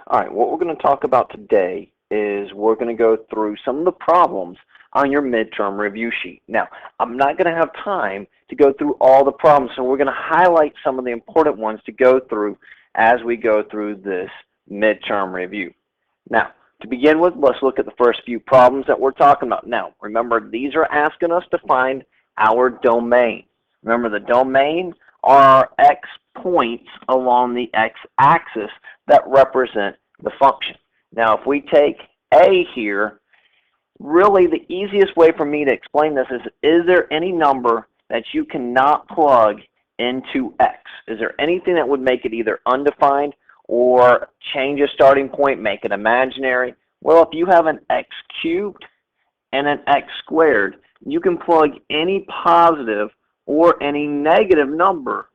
All right, what we're going to talk about today is we're going to go through some of the problems on your midterm review sheet. Now, I'm not going to have time to go through all the problems, so we're going to highlight some of the important ones to go through as we go through this midterm review. Now, to begin with, let's look at the first few problems that we're talking about. Now, remember, these are asking us to find our domain. Remember, the domain are x points along the x-axis that represent the function. Now, if we take a here, really the easiest way for me to explain this is there any number that you cannot plug into x? Is there anything that would make it either undefined or change a starting point, make it imaginary? Well, if you have an x cubed and an x squared, you can plug any positive or any negative number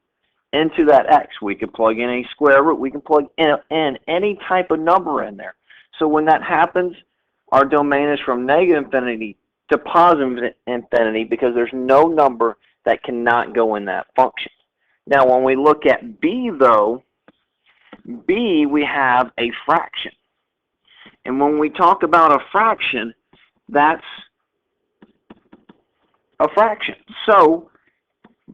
into that x. We can plug in a square root. We can plug in any type of number in there. So when that happens, our domain is from negative infinity to positive infinity because there's no number that cannot go in that function. Now when we look at b though, b we have a fraction. And when we talk about a fraction, that's a fraction. So,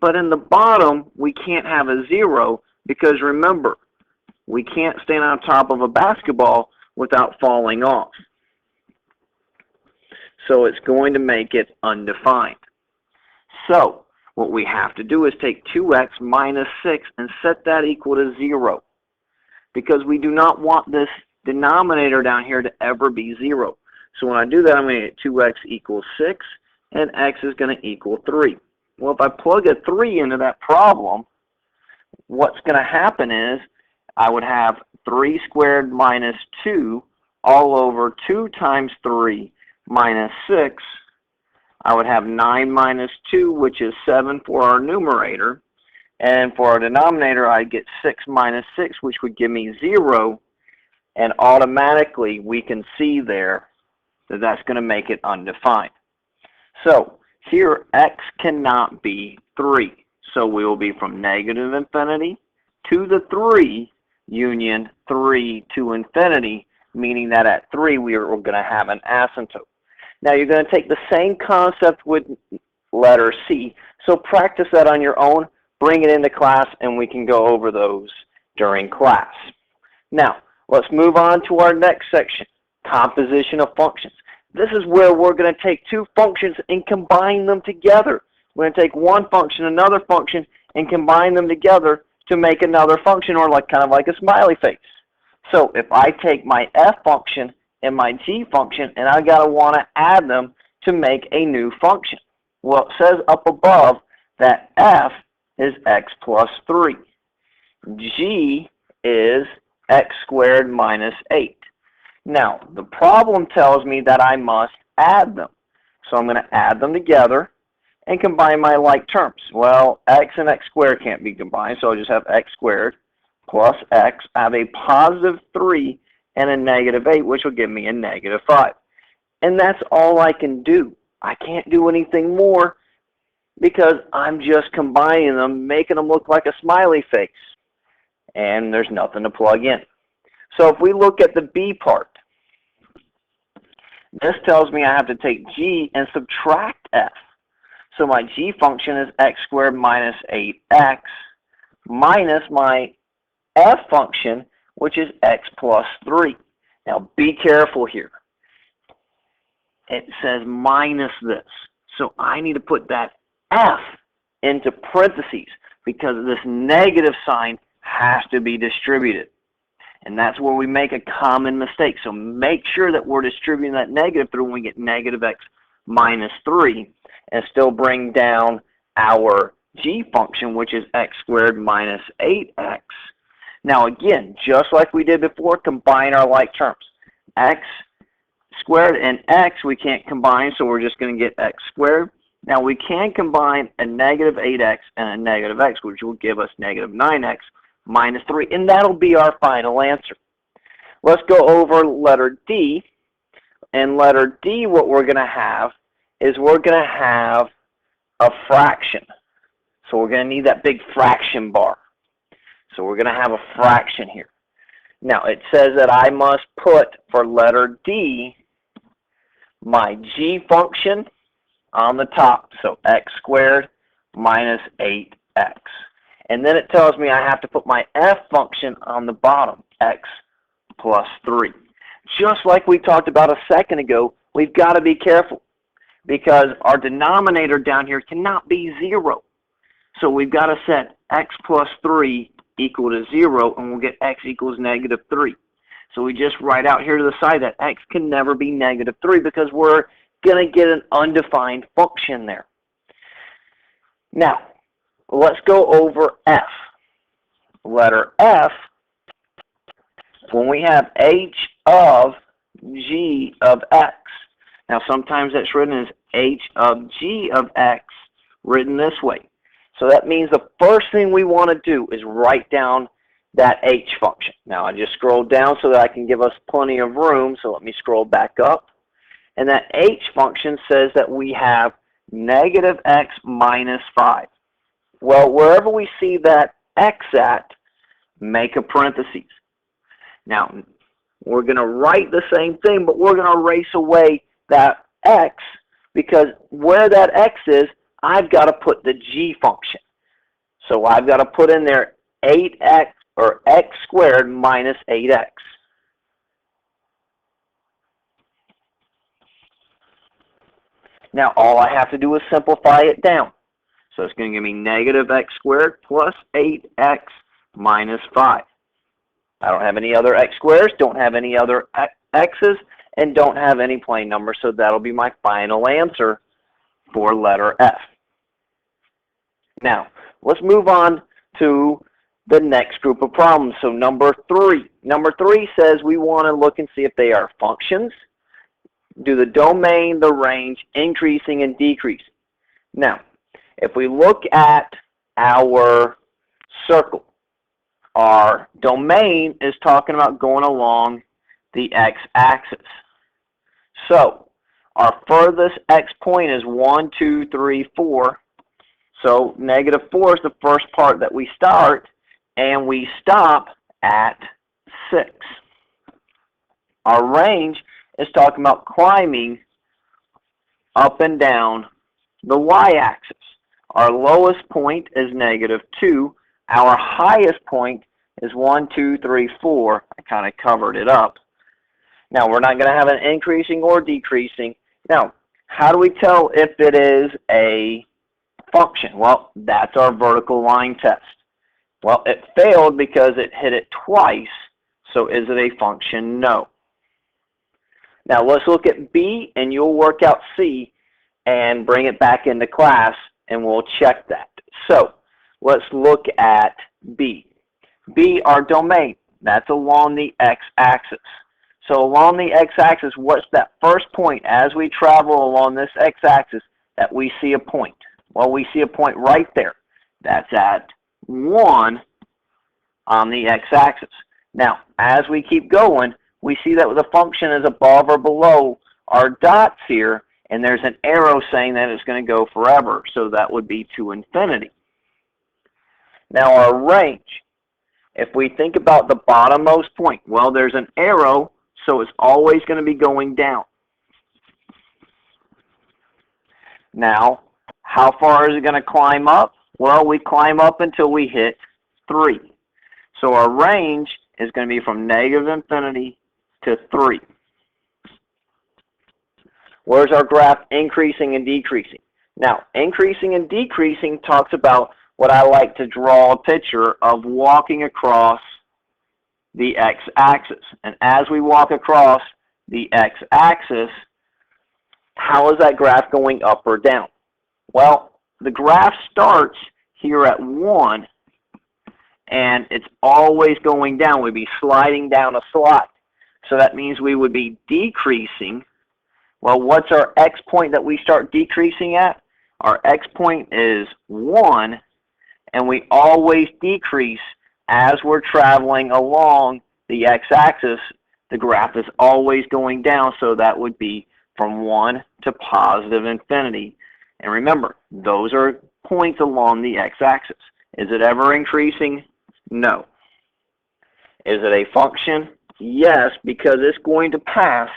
but in the bottom, we can't have a 0 because remember, we can't stand on top of a basketball without falling off. So it's going to make it undefined. So what we have to do is take 2x minus 6 and set that equal to 0 because we do not want this denominator down here to ever be 0. So when I do that, I'm going to get 2x equals 6 and x is going to equal 3. Well, if I plug a 3 into that problem, what's going to happen is I would have 3 squared minus 2 all over 2 times 3 minus 6. I would have 9 minus 2, which is 7 for our numerator. And for our denominator, I'd get 6 minus 6, which would give me 0. And automatically, we can see there that that's going to make it undefined. So here, x cannot be 3. So we will be from negative infinity to the 3 union 3 to infinity, meaning that at 3 we're going to have an asymptote. Now you're going to take the same concept with letter C. So practice that on your own, bring it into class, and we can go over those during class. Now, let's move on to our next section, composition of functions. This is where we're going to take two functions and combine them together. We're going to take one function, another function, and combine them together to make another function, or kind of like a smiley face. So if I take my f function and my g function, and I gotta want to add them to make a new function. Well, it says up above that f is x plus 3. G is x squared minus 8. Now, the problem tells me that I must add them. So I'm going to add them together and combine my like terms. Well, x and x squared can't be combined, so I'll just have x squared plus x. I have a positive 3 and a negative 8, which will give me a negative 5. And that's all I can do. I can't do anything more because I'm just combining them, making them look like a smiley face. And there's nothing to plug in. So if we look at the b part, this tells me I have to take g and subtract f. So my g function is x squared minus 8x minus my f function, which is x plus 3. Now be careful here. It says minus this. So I need to put that f into parentheses because this negative sign has to be distributed. And that's where we make a common mistake. So make sure that we're distributing that negative through when we get negative x minus 3 and still bring down our g function, which is x squared minus 8x. Now again, just like we did before, combine our like terms. X squared and x we can't combine, so we're just going to get x squared. Now we can combine a negative 8x and a negative x, which will give us negative 9x minus 3, and that'll be our final answer. Let's go over letter D. In letter D, what we're going to have is we're going to have a fraction. So we're going to need that big fraction bar. So we're going to have a fraction here. Now, it says that I must put, for letter D, my g function on the top, so x squared minus 8x. And then it tells me I have to put my f function on the bottom, x plus 3. Just like we talked about a second ago, we've got to be careful because our denominator down here cannot be 0. So we've got to set x plus 3 equal to 0, and we'll get x equals negative 3. So we just write out here to the side that x can never be negative 3 because we're going to get an undefined function there. Now, let's go over f. Letter f, when we have h of g of x. Now, sometimes that's written as h of g of x, written this way. So that means the first thing we want to do is write down that h function. Now, I just scrolled down so that I can give us plenty of room. So let me scroll back up. And that h function says that we have negative x minus 5. Well, wherever we see that x at, make a parentheses. Now, we're going to write the same thing, but we're going to erase away that x because where that x is, I've got to put the g function. So I've got to put in there 8x or x squared minus 8x. Now all I have to do is simplify it down. So it's going to give me negative x squared plus 8x minus 5. I don't have any other x squares, don't have any other x's, and don't have any plain numbers, so that'll be my final answer for letter F. Now, let's move on to the next group of problems. So number 3. Number 3 says we want to look and see if they are functions. Do the domain, the range, increasing and decreasing. Now, if we look at our circle, our domain is talking about going along the x-axis. So, our furthest x point is 1, 2, 3, 4. So, negative 4 is the first part that we start, and we stop at 6. Our range is talking about climbing up and down the y-axis. Our lowest point is negative 2. Our highest point is 1, 2, 3, 4. I kind of covered it up. Now, we're not going to have an increasing or decreasing. Now, how do we tell if it is a function? Well, that's our vertical line test. Well, it failed because it hit it twice. So is it a function? No. Now, let's look at B, and you'll work out C and bring it back into class, and we'll check that. So let's look at B. B, our domain, that's along the x-axis. So along the x-axis, what's that first point as we travel along this x-axis that we see a point? Well, we see a point right there. That's at 1 on the x-axis. Now, as we keep going, we see that the function is above or below our dots here, and there's an arrow saying that it's going to go forever. So that would be to infinity. Now, our range, if we think about the bottommost point, well, there's an arrow, so it's always going to be going down. Now, how far is it going to climb up? Well, we climb up until we hit 3. So our range is going to be from negative infinity to 3. Where's our graph increasing and decreasing? Now, increasing and decreasing talks about what I like to draw a picture of walking across the x-axis. And as we walk across the x-axis, how is that graph going up or down? Well, the graph starts here at 1, and it's always going down. We'd be sliding down a slide. So that means we would be decreasing. Well, what's our x point that we start decreasing at? Our x point is 1, and we always decrease as we're traveling along the x-axis. The graph is always going down, so that would be from 1 to positive infinity. And remember, those are points along the x-axis. Is it ever increasing? No. Is it a function? Yes, because it's going to pass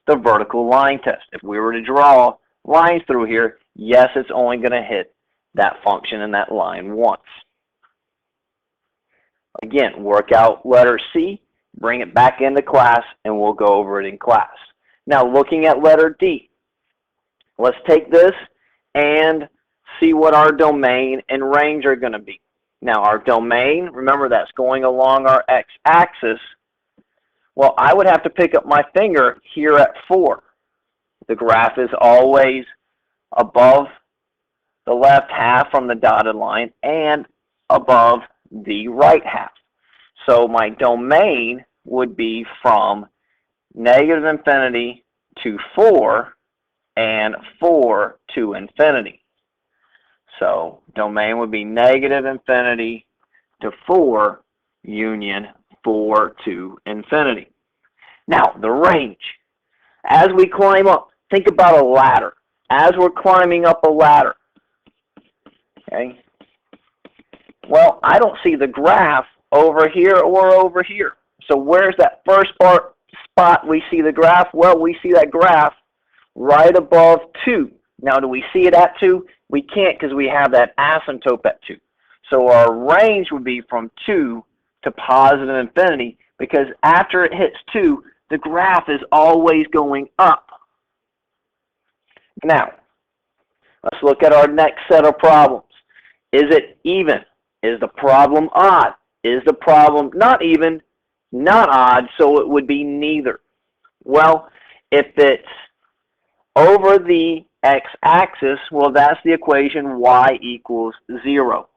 the vertical line test. If we were to draw lines through here, yes, it's only going to hit that function and that line once. Again, work out letter C, bring it back into class, and we'll go over it in class. Now, looking at letter D, let's take this and see what our domain and range are going to be. Now, our domain, remember that's going along our x-axis. Well, I would have to pick up my finger here at 4. The graph is always above the left half from the dotted line and above the right half. So my domain would be from negative infinity to 4 and 4 to infinity. So domain would be negative infinity to 4 union 4 to infinity. Now, the range. As we climb up, think about a ladder. As we're climbing up a ladder, okay, well, I don't see the graph over here or over here. So where's that first spot we see the graph? Well, we see that graph right above 2. Now, do we see it at 2? We can't because we have that asymptote at 2. So our range would be from 2 to positive infinity, because after it hits 2, the graph is always going up. Now, let's look at our next set of problems. Is it even? Is the problem odd? Is the problem not even, not odd, so it would be neither? Well, if it's over the x-axis, well, that's the equation y equals 0.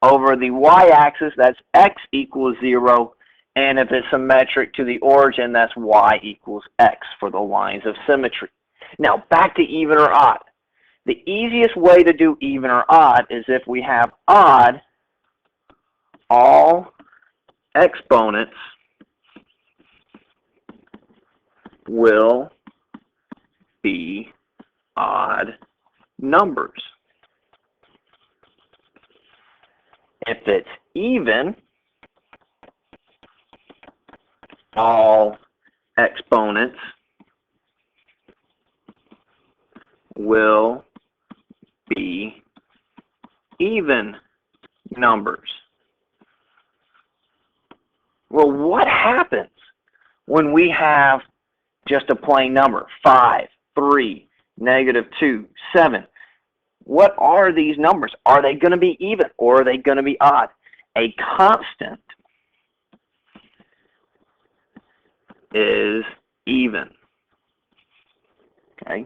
Over the y-axis, that's x equals 0. And if it's symmetric to the origin, that's y equals x for the lines of symmetry. Now, back to even or odd. The easiest way to do even or odd is if we have odd, all exponents will be odd numbers. If it's even, all exponents will be even numbers. Well, what happens when we have just a plain number? 5, 3, -2, 7. What are these numbers? Are they going to be even or are they going to be odd? A constant is even. Okay.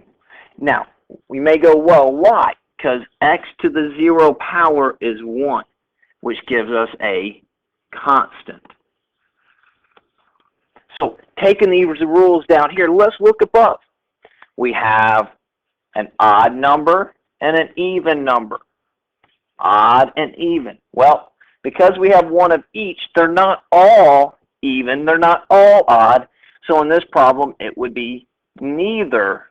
Now, we may go, well, why? Because x to the 0 power is 1, which gives us a constant. So, taking these rules down here, let's look above. We have an odd number and an even number. Odd and even. Well, because we have one of each, they're not all even, they're not all odd. So in this problem, it would be neither.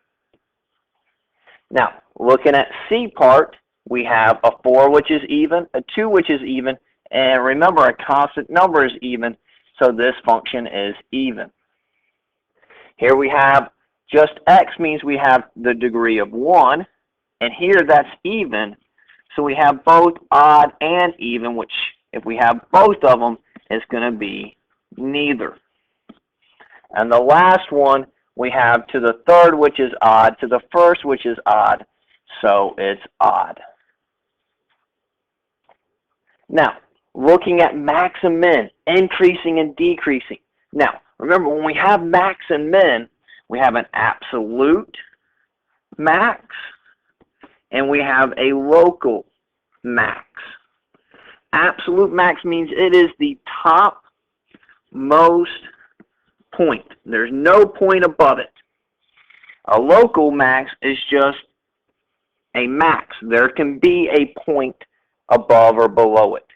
Now, looking at C part, we have a 4 which is even, a 2 which is even, and remember a constant number is even, so this function is even. Here we have just x means we have the degree of 1, and here that's even, so we have both odd and even, which if we have both of them, it's going to be neither. And the last one, we have to the third, which is odd, to the first, which is odd, so it's odd. Now, looking at max and min, increasing and decreasing. Now, remember, when we have max and min, we have an absolute max, and we have a local max. Absolute max means it is the top most point. There's no point above it. A local max is just a max. There can be a point above or below it.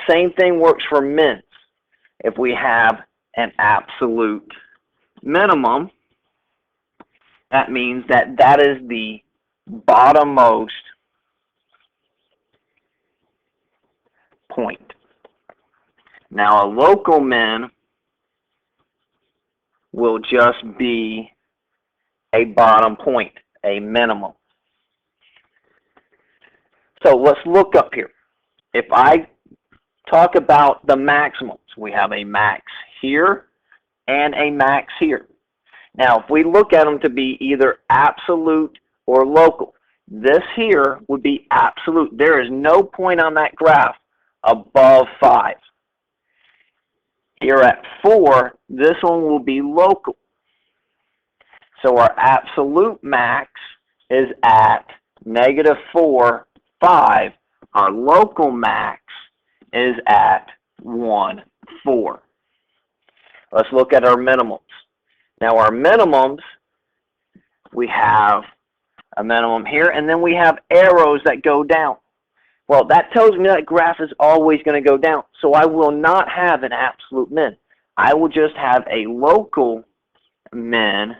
Same thing works for mins. If we have an absolute minimum, that means that that is the bottommost point. Now a local min will just be a bottom point, a minimum. So let's look up here. If I talk about the maximums, we have a max here and a max here. Now, if we look at them to be either absolute or local, this here would be absolute. There is no point on that graph above 5. Here at 4, this one will be local. So our absolute max is at -4, 5. Our local max is at 1, 4. Let's look at our minimums. Now our minimums, we have a minimum here, and then we have arrows that go down. Well, that tells me that graph is always going to go down. So I will not have an absolute min. I will just have a local min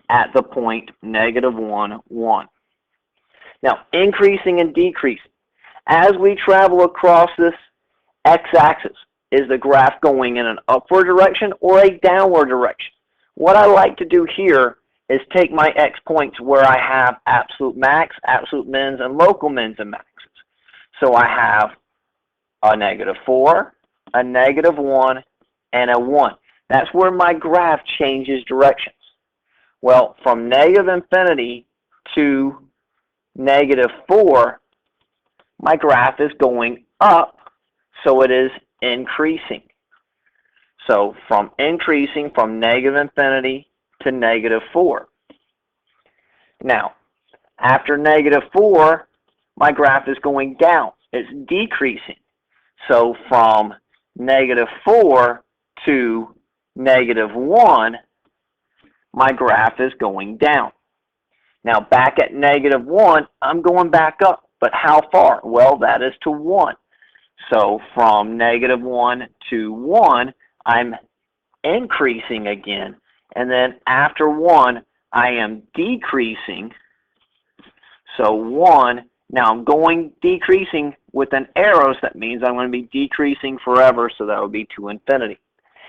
at the point -1, 1. Now, increasing and decreasing. As we travel across this x-axis, is the graph going in an upward direction or a downward direction? What I like to do here is take my x points where I have absolute max, absolute mins, and local mins and maxes. So I have a -4, a -1, and a 1. That's where my graph changes directions. Well, from -infinity to -4, my graph is going up, so it is increasing. So from increasing from -infinity to -4. Now, after -4, my graph is going down. It's decreasing. So from -4 to -1, my graph is going down. Now back at -1, I'm going back up. But how far? Well, that is to 1. So from -1 to 1, I'm increasing again. And then after 1, I am decreasing. So 1, now I'm decreasing with an arrow, so that means I'm going to be decreasing forever, so that would be to infinity.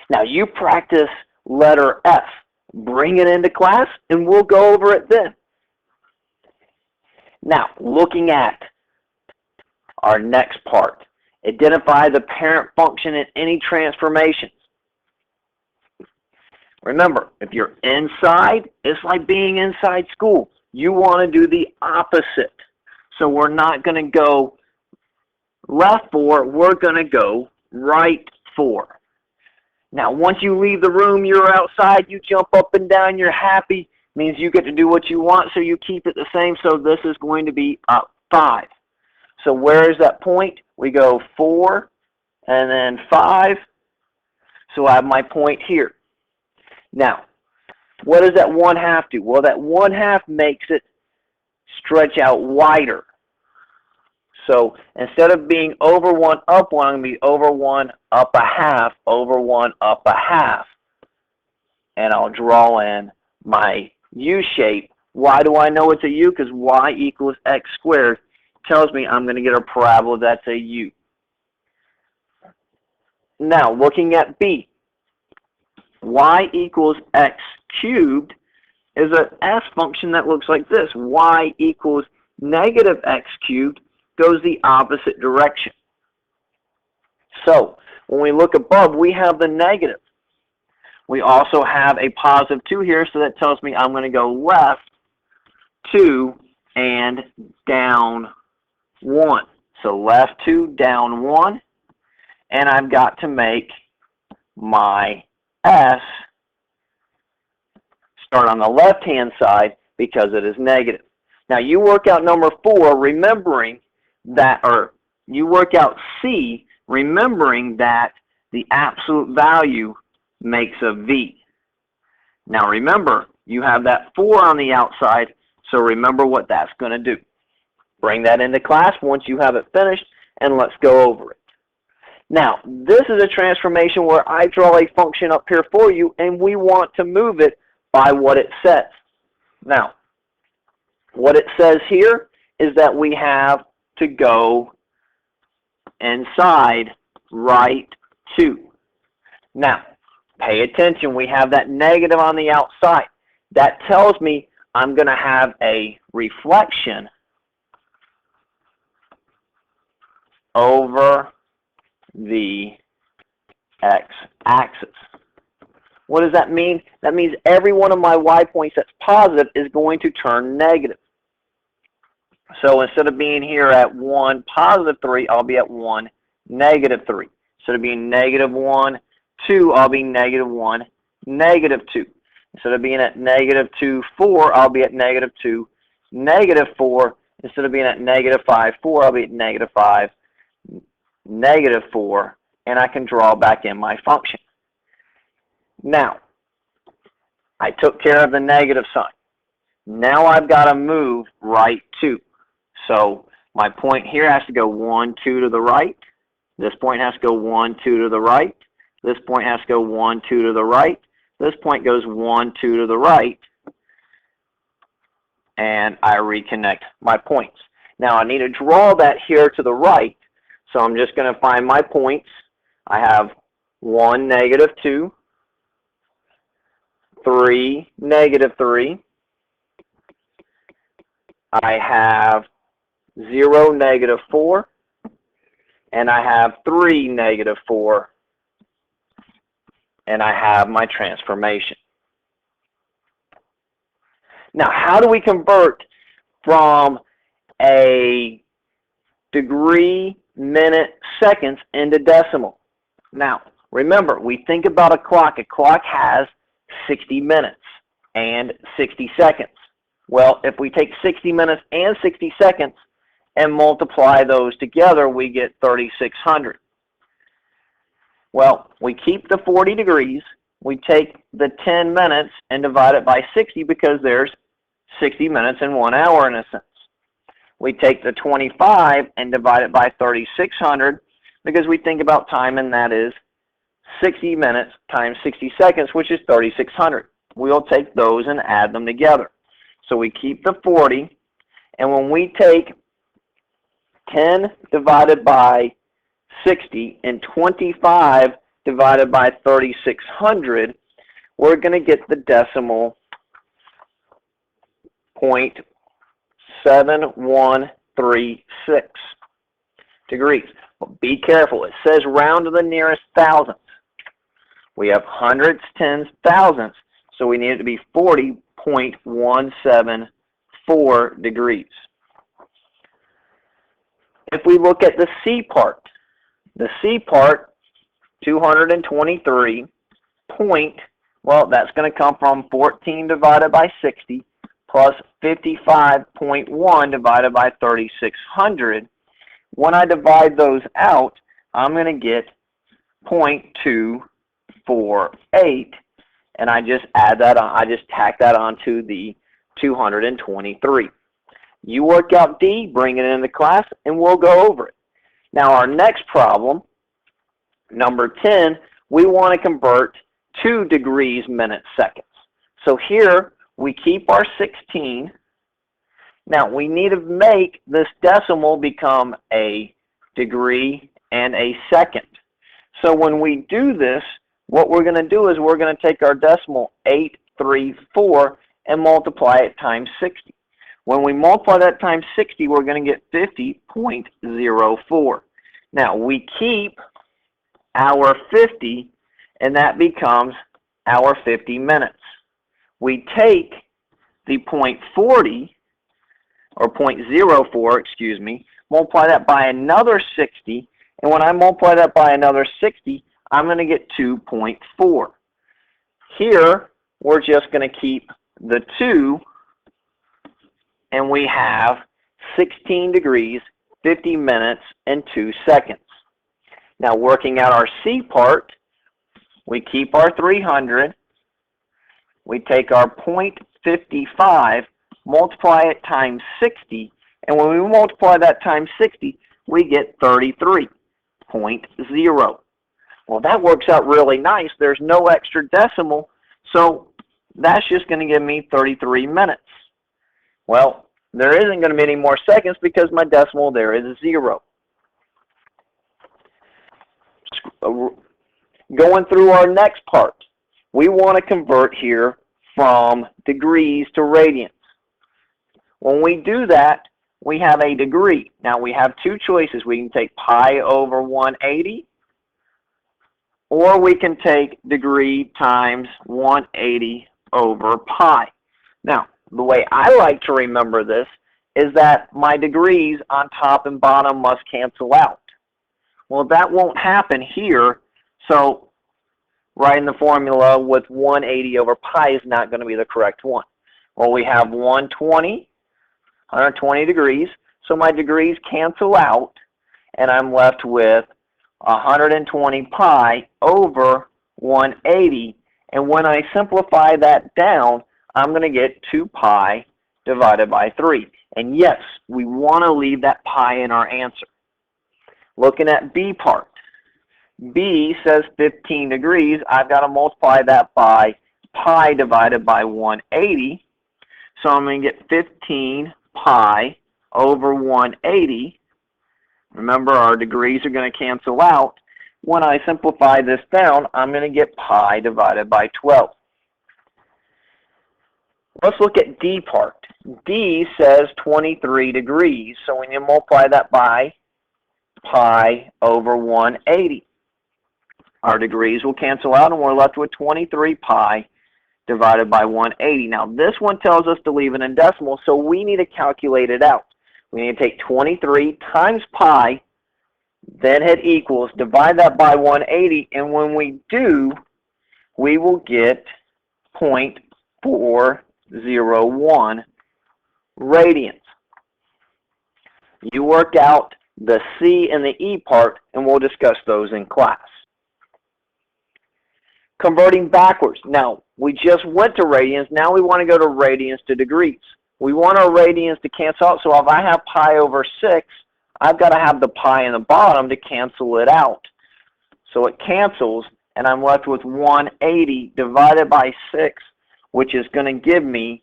Now you practice letter F. Bring it into class, and we'll go over it then. Now, looking at our next part, identify the parent function in any transformations. Remember, if you're inside, it's like being inside school. You want to do the opposite. So we're not going to go left 4, we're going to go right 4. Now, once you leave the room, you're outside, you jump up and down, you're happy. Means you get to do what you want, so you keep it the same. So this is going to be up 5. So where is that point? We go 4 and then 5. So I have my point here. Now, what does that 1/2 do? Well, that 1/2 makes it stretch out wider. So instead of being over 1, up 1, I'm going to be over 1, up 1/2, over 1, up 1/2. And I'll draw in my U shape. Why do I know it's a U? Because y equals x squared tells me I'm going to get a parabola that's a U. Now, looking at B, y equals x cubed is an S function that looks like this. Y equals -x cubed goes the opposite direction. So, when we look above, we have the negative. We also have a +2 here, so that tells me I'm going to go left 2 and down 1. So left 2, down 1, and I've got to make my S start on the left-hand side because it is negative. Now you work out number 4, remembering that, or you work out C, remembering that the absolute value makes a V. Now remember, you have that 4 on the outside, so remember what that's going to do. Bring that into class once you have it finished, and let's go over it. Now, this is a transformation where I draw a function up here for you, and we want to move it by what it says. Now, what it says here is that we have to go inside right 2. Now, Pay attention, we have that negative on the outside. That tells me I'm going to have a reflection over the x-axis. What does that mean? That means every one of my y points that's positive is going to turn negative. So instead of being here at 1, positive 3, I'll be at 1, negative 3. Instead of being negative 1, 2, I'll be negative 1, negative 2. Instead of being at negative 2, 4, I'll be at negative 2, negative 4. Instead of being at negative 5, 4, I'll be at negative 5, negative 4. And I can draw back in my function. Now, I took care of the negative sign. Now I've got to move right 2. So my point here has to go 1, 2 to the right. This point has to go 1, 2 to the right. This point has to go 1, 2 to the right. This point goes 1, 2 to the right. And I reconnect my points. Now I need to draw that here to the right. So I'm just going to find my points. I have 1, negative 2. 3, negative 3. I have 0, negative 4. And I have 3, negative 4. And I have my transformation. Now, how do we convert from a degree, minute, seconds into decimal? Now, remember, we think about a clock. A clock has 60 minutes and 60 seconds. Well, if we take 60 minutes and 60 seconds and multiply those together, we get 3,600. Well, we keep the 40 degrees. We take the 10 minutes and divide it by 60 because there's 60 minutes in 1 hour in a sense. We take the 25 and divide it by 3,600 because we think about time, and that is 60 minutes times 60 seconds, which is 3,600. We'll take those and add them together. So we keep the 40, and when we take 10 divided by 60 and 25 divided by 3,600, we're going to get the decimal 0.7136 degrees. But be careful. It says round to the nearest thousandth. We have hundreds, tens, thousandths, so we need it to be 40.174 degrees. If we look at the C part, 223 point, well, that's going to come from 14 divided by 60 plus 55.1 divided by 3,600. When I divide those out, I'm going to get 0.248, and I just add that on. I just tack that onto the 223. You work out D, bring it into class, and we'll go over it. Now our next problem, number 10, we want to convert 2 degrees, minutes, seconds. So here we keep our 16. Now we need to make this decimal become a degree and a second. So when we do this, what we're going to do is we're going to take our decimal 834 and multiply it times 60. When we multiply that times 60, we're going to get 50.04. Now, we keep our 50, and that becomes our 50 minutes. We take the 0.40, or 0.04, excuse me, multiply that by another 60, and when I multiply that by another 60, I'm going to get 2.4. Here, we're just going to keep the 2, and we have 16 degrees, 50 minutes, and 2 seconds. Now, working out our C part, we keep our 300. We take our 0.55, multiply it times 60, and when we multiply that times 60, we get 33.0. Well, that works out really nice. There's no extra decimal, so that's just going to give me 33 minutes. Well, there isn't going to be any more seconds because my decimal there is 0. Going through our next part, we want to convert here from degrees to radians. When we do that, we have a degree. Now we have two choices. We can take pi over 180, or we can take degree times 180 over pi. Now, the way I like to remember this is that my degrees on top and bottom must cancel out. Well, that won't happen here, so writing the formula with 180 over pi is not going to be the correct one. Well, we have 120 degrees, so my degrees cancel out, and I'm left with 120 pi over 180, and when I simplify that down, I'm going to get 2 pi divided by 3. And yes, we want to leave that pi in our answer. Looking at B part. B says 15 degrees. I've got to multiply that by pi divided by 180. So I'm going to get 15 pi over 180. Remember, our degrees are going to cancel out. When I simplify this down, I'm going to get pi divided by 12. Let's look at D part. D says 23 degrees. So when you multiply that by pi over 180, our degrees will cancel out, and we're left with 23 pi divided by 180. Now, this one tells us to leave it in decimals, so we need to calculate it out. We need to take 23 times pi, then hit equals, divide that by 180, and when we do, we will get 0.401 radians. You work out the C and the E part, and we'll discuss those in class. Converting backwards. Now, we just went to radians. Now we want to go to radians to degrees. We want our radians to cancel out, so if I have pi over 6, I've got to have the pi in the bottom to cancel it out. So it cancels, and I'm left with 180 divided by 6, which is going to give me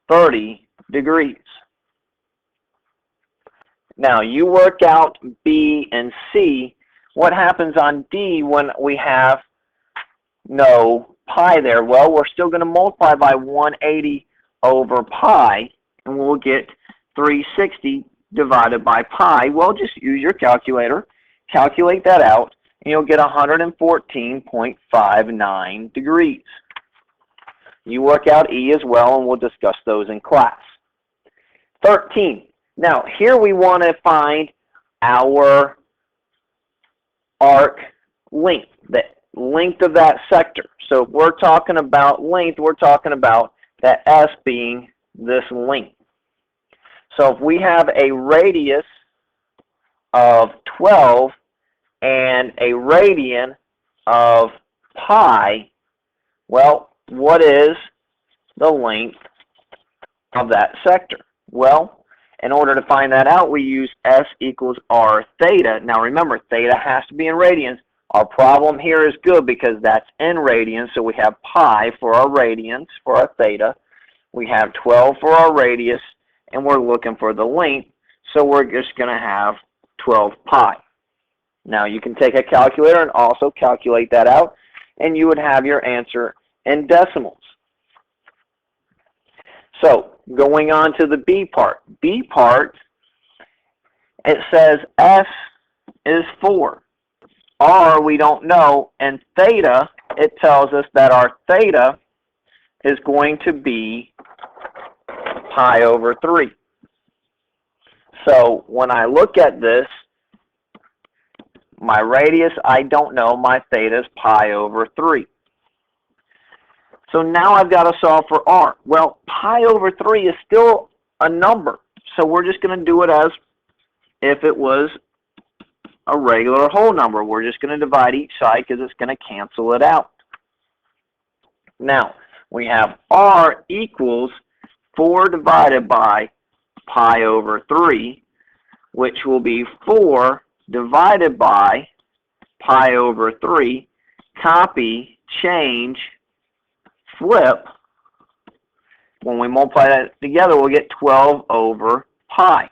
30 degrees. Now, you work out B and C. What happens on D when we have no pi there? Well, we're still going to multiply by 180 over pi, and we'll get 360 divided by pi. Well, just use your calculator, calculate that out, and you'll get 114.59 degrees. You work out E as well, and we'll discuss those in class. 13. Now, here we want to find our arc length, the length of that sector. So if we're talking about length, we're talking about that S being this length. So if we have a radius of 12 and a radian of pi, well, what is the length of that sector? Well, in order to find that out, we use S equals R theta. Now remember, theta has to be in radians. Our problem here is good because that's in radians, so we have pi for our radians, for our theta. We have 12 for our radius, and we're looking for the length, so we're just going to have 12 pi. Now you can take a calculator and also calculate that out, and you would have your answer in decimals. So going on to the B part. B part, it says S is 4. R we don't know, and theta, it tells us that our theta is going to be pi over 3. So when I look at this, my radius I don't know, my theta is pi over 3. So now I've got to solve for R. Well, pi over 3 is still a number, so we're just going to do it as if it was a regular whole number. We're just going to divide each side because it's going to cancel it out. Now, we have R equals 4 divided by pi over 3, which will be 4 divided by pi over 3, copy, change, flip. When we multiply that together, we'll get 12 over pi.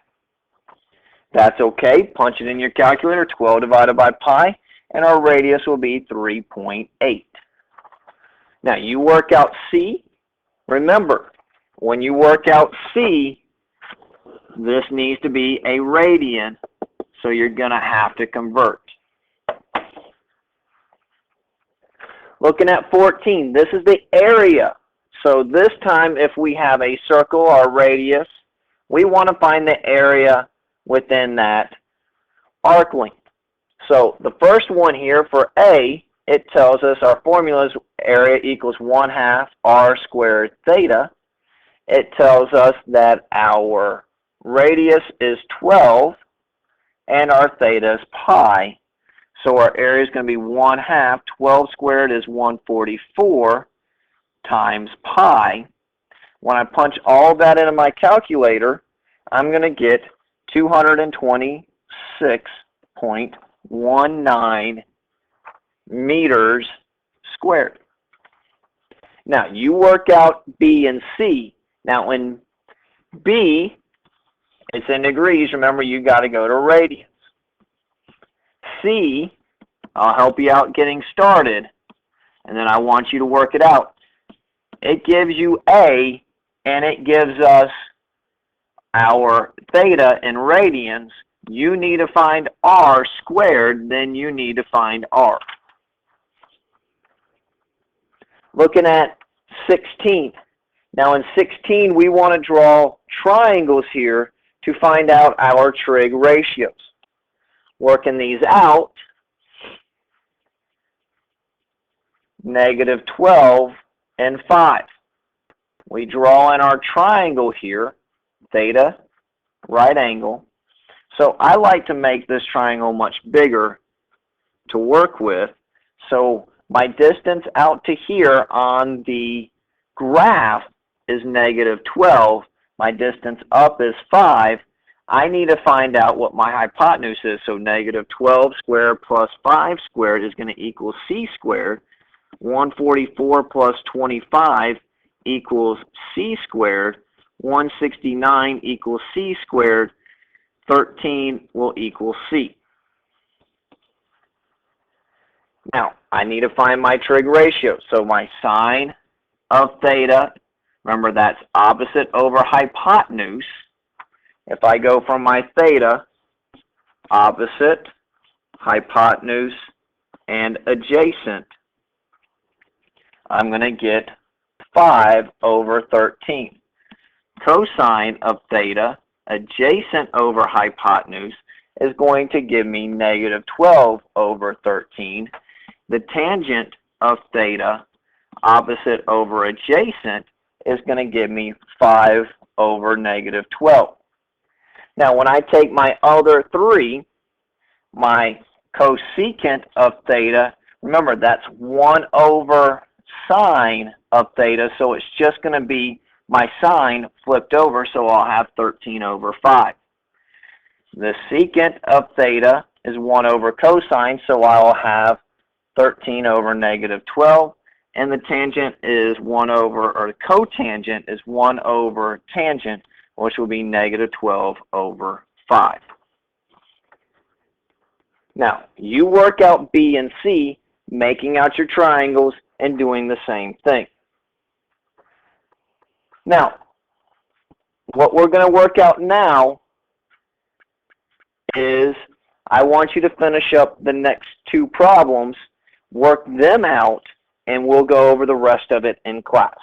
That's okay. Punch it in your calculator, 12 divided by pi, and our radius will be 3.8. Now, you work out C. Remember, when you work out C, this needs to be a radian, so you're going to have to convert. Looking at 14, this is the area. So this time, if we have a circle or radius, we want to find the area within that arc length. So the first one here for A, it tells us our formula is area equals 1/2 r squared theta. It tells us that our radius is 12 and our theta is pi. So our area is going to be 1/2. 12 squared is 144 times pi. When I punch all that into my calculator, I'm going to get 226.19 meters squared. Now, you work out B and C. Now, in B, it's in degrees. Remember, you got to go to radians. C, I'll help you out getting started, and then I want you to work it out. It gives you A, and it gives us our theta in radians. You need to find r squared, then you need to find r. Looking at 16. Now in 16, we want to draw triangles here to find out our trig ratios. Working these out, -12 and 5. We draw in our triangle here, theta, right angle. So I like to make this triangle much bigger to work with. So my distance out to here on the graph is -12. My distance up is 5. I need to find out what my hypotenuse is. So -12 squared plus 5 squared is going to equal c squared. 144 plus 25 equals c squared. 169 equals c squared. 13 will equal c. Now, I need to find my trig ratio. So my sine of theta, remember that's opposite over hypotenuse. If I go from my theta, opposite, hypotenuse, and adjacent, I'm going to get 5 over 13. Cosine of theta, adjacent over hypotenuse, is going to give me -12 over 13. The tangent of theta, opposite over adjacent, is going to give me 5 over -12. Now, when I take my other 3, my cosecant of theta, remember that's 1 over sine of theta, so it's just going to be my sine flipped over, so I'll have 13 over 5. The secant of theta is 1 over cosine, so I'll have 13 over -12. And the tangent is 1 over, or the cotangent is 1 over tangent, which will be -12 over 5. Now, you work out B and C, making out your triangles and doing the same thing. Now, what we're going to work out now is I want you to finish up the next 2 problems, work them out, and we'll go over the rest of it in class.